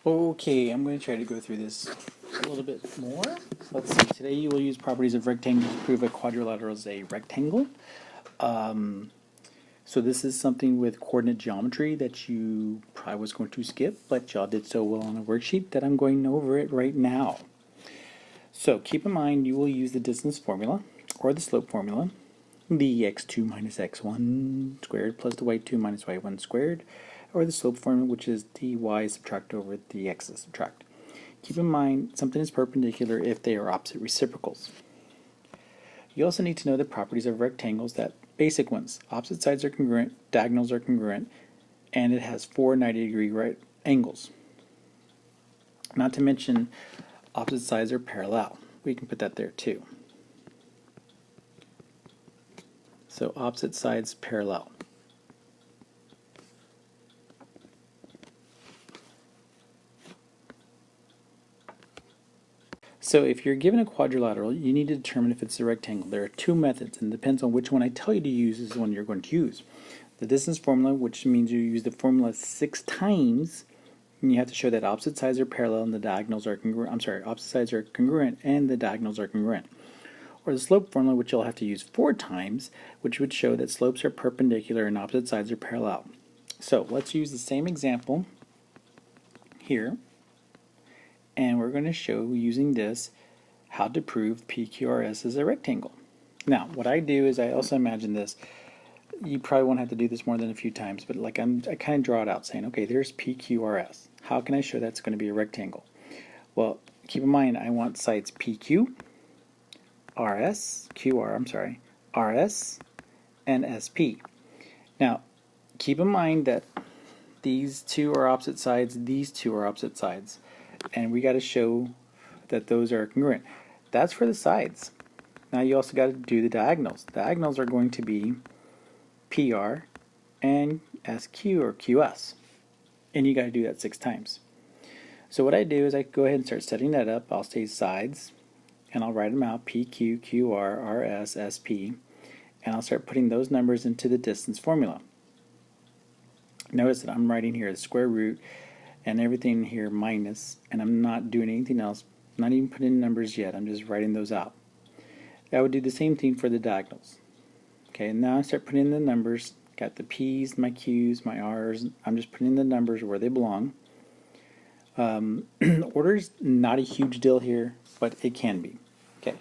Okay, I'm going to try to go through this a little bit more. Let's see, today you will use properties of rectangles to prove a quadrilateral is a rectangle. So this is something with coordinate geometry that you probably was going to skip, but y'all did so well on a worksheet that I'm going over it right now. So keep in mind you will use the distance formula or the slope formula, the x2 minus x1 squared plus the y2 minus y1 squared, or the slope formula, which is the y subtract over the x subtract. Keep in mind something is perpendicular if they are opposite reciprocals. You also need to know the properties of rectangles, that basic ones. Opposite sides are congruent, diagonals are congruent, and it has four 90-degree right angles. Not to mention opposite sides are parallel. We can put that there too. So opposite sides parallel. So if you're given a quadrilateral, you need to determine if it's a rectangle. There are two methods, and it depends on which one I tell you to use is the one you're going to use. The distance formula, which means you use the formula 6 times, and you have to show that opposite sides are parallel and the diagonals are congruent. Opposite sides are congruent and the diagonals are congruent. Or the slope formula, which you'll have to use 4 times, which would show that slopes are perpendicular and opposite sides are parallel. So let's use the same example here, and we're going to show using this how to prove PQRS is a rectangle. Now, what I do is I also imagine this. You probably won't have to do this more than a few times, but I kind of draw it out saying, okay, there's PQRS. How can I show that's going to be a rectangle? Well, keep in mind I want sides PQ, RS, and SP. Now, keep in mind that these two are opposite sides, these two are opposite sides, and we got to show that those are congruent. That's for the sides. Now you also got to do the diagonals. Diagonals are going to be PR and SQ or QS, and you got to do that 6 times. So what I do is I go ahead and start setting that up. I'll say sides, and I'll write them out, PQ, QR, RS, SP, and I'll start putting those numbers into the distance formula. Notice that I'm writing here the square root and everything here minus, and I'm not doing anything else, not even putting in numbers yet, I'm just writing those out. I would do the same thing for the diagonals. Okay, and now I start putting in the numbers, got the P's, my Q's, my R's, I'm just putting in the numbers where they belong. Order's not a huge deal here, but it can be. Okay,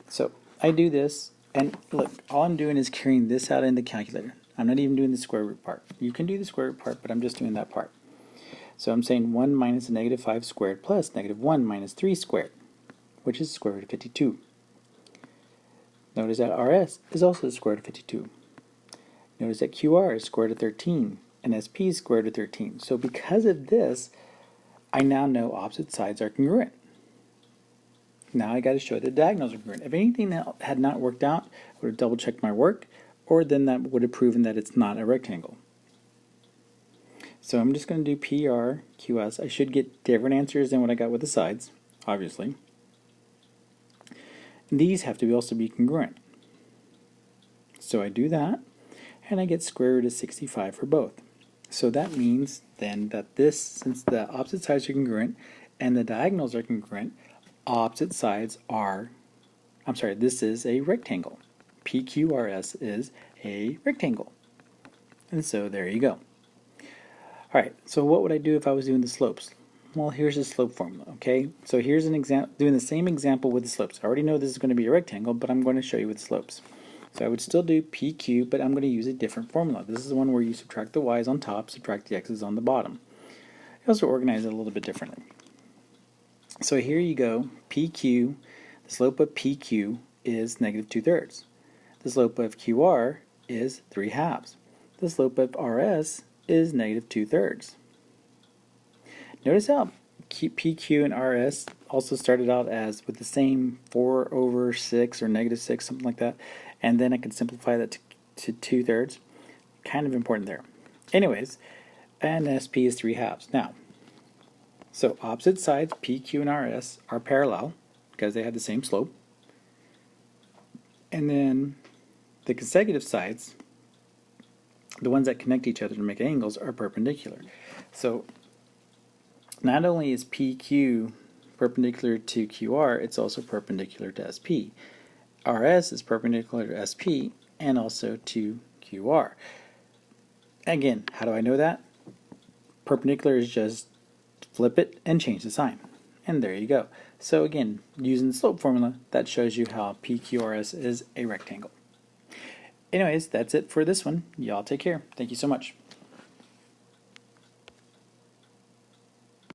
so I do this, and look, all I'm doing is carrying this out in the calculator. I'm not even doing the square root part. You can do the square root part, but I'm just doing that part. So I'm saying 1 minus a negative 5 squared plus negative 1 minus 3 squared, which is the square root of 52. Notice that RS is also the square root of 52. Notice that QR is square root of 13, and SP is square root of 13. So because of this, I now know opposite sides are congruent. Now I got to show the diagonals are congruent. If anything that had not worked out, I would have double checked my work, or then that would have proven that it's not a rectangle. So I'm just going to do PR, QS. I should get different answers than what I got with the sides, obviously. And these have to also be congruent. So I do that, and I get square root of 65 for both. So that means then that this, since the opposite sides are congruent and the diagonals are congruent, this is a rectangle. PQRS is a rectangle. And so there you go. Alright, so what would I do if I was doing the slopes? Well, here's the slope formula, okay? So here's an example, doing the same example with the slopes. I already know this is going to be a rectangle, but I'm going to show you with slopes. So I would still do PQ, but I'm going to use a different formula. This is the one where you subtract the y's on top, subtract the x's on the bottom. I also organize it a little bit differently. So here you go, PQ, the slope of PQ is negative 2/3. The slope of QR is 3/2. The slope of RS is negative 2/3. Notice how PQ and RS also started out as with the same 4/6 or -6, something like that, and then I can simplify that to 2/3. Kind of important there. Anyways, and SP is 3/2. Now, so opposite sides PQ and RS are parallel because they have the same slope, and then the consecutive sides, the ones that connect each other to make angles, are perpendicular. So not only is PQ perpendicular to QR, it's also perpendicular to SP. RS is perpendicular to SP and also to QR. Again, how do I know that? Perpendicular is just flip it and change the sign. And there you go. So again, using the slope formula, that shows you how PQRS is a rectangle. Anyways, that's it for this one. Y'all take care. Thank you so much.